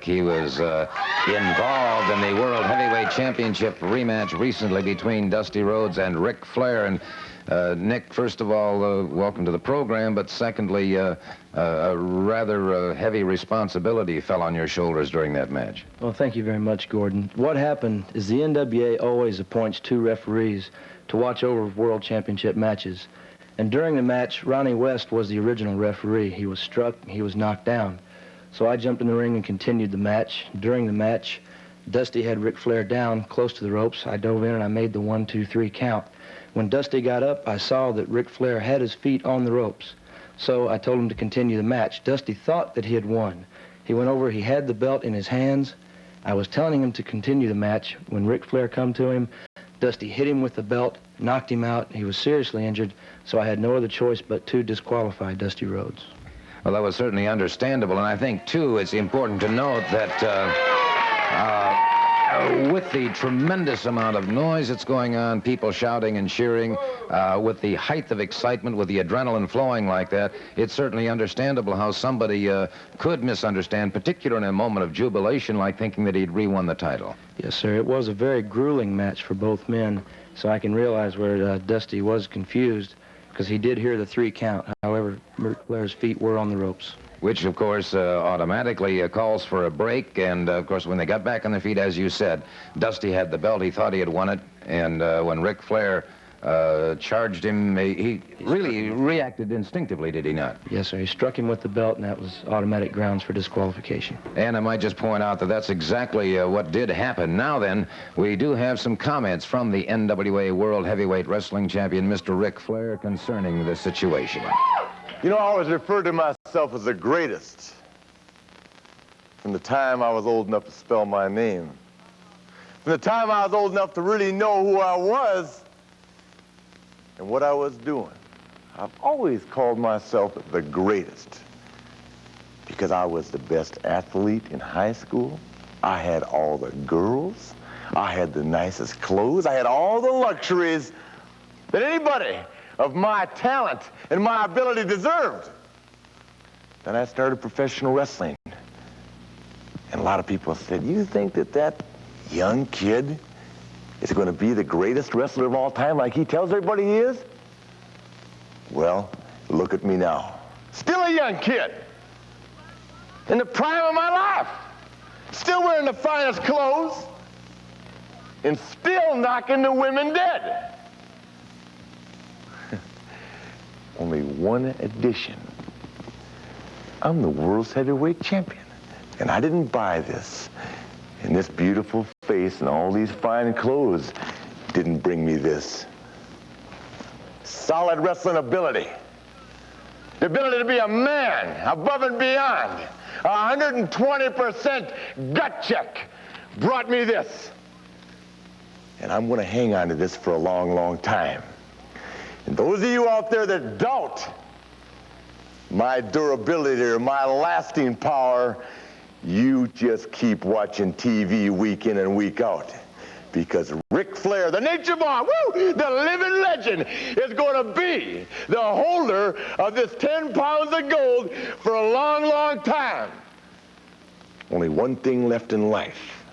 He was involved in the World Heavyweight Championship rematch recently between Dusty Rhodes and Ric Flair. And Nick, first of all, welcome to the program. But secondly, a rather heavy responsibility fell on your shoulders during that match. Well, thank you very much, Gordon. What happened is the NWA always appoints 2 referees to watch over World Championship matches. And during the match, Ronnie West was the original referee. He was struck, he was knocked down. So I jumped in the ring and continued the match. During the match, Dusty had Ric Flair down close to the ropes. I dove in and I made the 1, 2, 3 count. When Dusty got up, I saw that Ric Flair had his feet on the ropes. So I told him to continue the match. Dusty thought that he had won. He went over, he had the belt in his hands. I was telling him to continue the match. When Ric Flair come to him, Dusty hit him with the belt, knocked him out. He was seriously injured, so I had no other choice but to disqualify Dusty Rhodes. Well, that was certainly understandable, and I think, too, it's important to note that with the tremendous amount of noise that's going on, people shouting and cheering, with the height of excitement, with the adrenaline flowing like that, it's certainly understandable how somebody could misunderstand, particularly in a moment of jubilation, like thinking that he'd re-won the title. Yes, sir. It was a very grueling match for both men, so I can realize where Dusty was confused, because he did hear the 3 count. However, Ric Flair's feet were on the ropes. Which, of course, automatically calls for a break. And, of course, when they got back on their feet, as you said, Dusty had the belt. He thought he had won it. And when Ric Flair charged him, he really reacted instinctively, did he not? Yes, sir. He struck him with the belt, and that was automatic grounds for disqualification. And I might just point out that that's exactly what did happen. Now then, we do have some comments from the NWA World Heavyweight Wrestling Champion, Mr. Ric Flair, concerning the situation. You know, I always referred to myself as the greatest from the time I was old enough to spell my name. From the time I was old enough to really know who I was and what I was doing. I've always called myself the greatest because I was the best athlete in high school. I had all the girls. I had the nicest clothes. I had all the luxuries that anybody of my talent and my ability deserved. Then I started professional wrestling. And a lot of people said, you think that that young kid is going to be the greatest wrestler of all time like he tells everybody he is? Well, look at me now. Still a young kid. In the prime of my life. Still wearing the finest clothes. And still knocking the women dead. Only one addition. I'm the world's heavyweight champion. And I didn't buy this. And this beautiful face and all these fine clothes didn't bring me this. Solid wrestling ability. The ability to be a man above and beyond. 120% gut check brought me this. And I'm going to hang on to this for a long, long time. And those of you out there that doubt my durability or my lasting power, you just keep watching TV week in and week out. Because Ric Flair, the Nature Boy, woo, the living legend, is going to be the holder of this 10 pounds of gold for a long, long time. Only one thing left in life,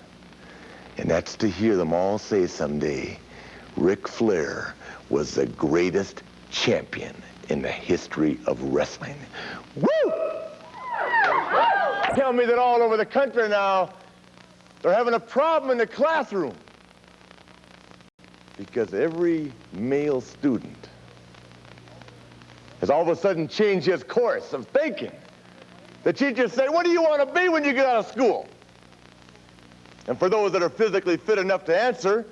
and that's to hear them all say someday, Ric Flair was the greatest champion in the history of wrestling. Woo! Tell me that all over the country now, they're having a problem in the classroom because every male student has all of a sudden changed his course of thinking. The teachers say, what do you want to be when you get out of school? And for those that are physically fit enough to answer,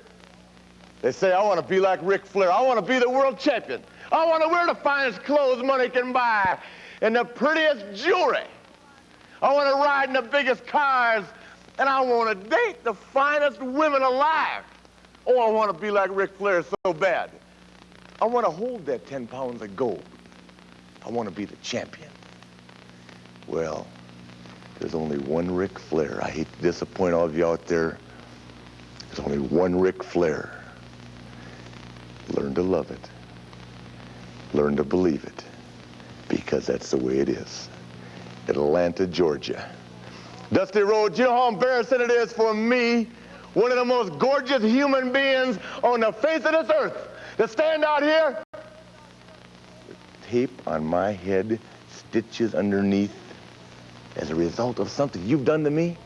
they say, I want to be like Ric Flair. I want to be the world champion. I want to wear the finest clothes money can buy and the prettiest jewelry. I want to ride in the biggest cars, and I want to date the finest women alive. Oh, I want to be like Ric Flair so bad. I want to hold that 10 pounds of gold. I want to be the champion. Well, there's only one Ric Flair. I hate to disappoint all of you out there. There's only one Ric Flair. Learn to love it. Learn to believe it. Because that's the way it is. Atlanta, Georgia. Dusty Rhodes, you know how embarrassing it is for me, one of the most gorgeous human beings on the face of this earth, to stand out here with tape on my head, stitches underneath, as a result of something you've done to me?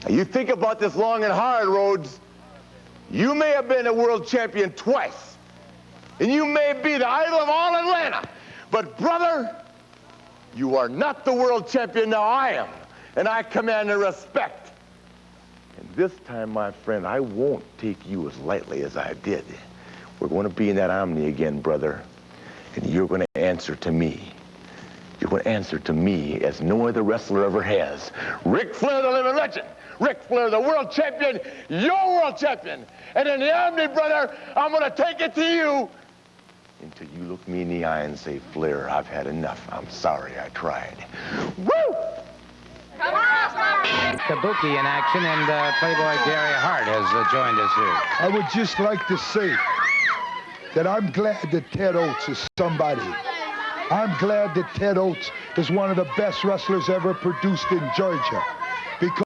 Now, you think about this long and hard, Rhodes. You may have been a world champion twice, and you may be the idol of all Atlanta, but brother, you are not the world champion. Now I am, and I command the respect. And this time, my friend, I won't take you as lightly as I did. We're going to be in that Omni again, brother, and you're going to answer to me. You're going to answer to me as no other wrestler ever has. Ric Flair, the living legend. Ric Flair, the world champion, your world champion. And in the Omni, brother, I'm going to take it to you until you look me in the eye and say, Flair, I've had enough. I'm sorry I tried. Woo! Kabuki in action, and Playboy Gary Hart has joined us here. I would just like to say that I'm glad that Ted Oates is somebody. I'm glad that Ted Oates is one of the best wrestlers ever produced in Georgia, because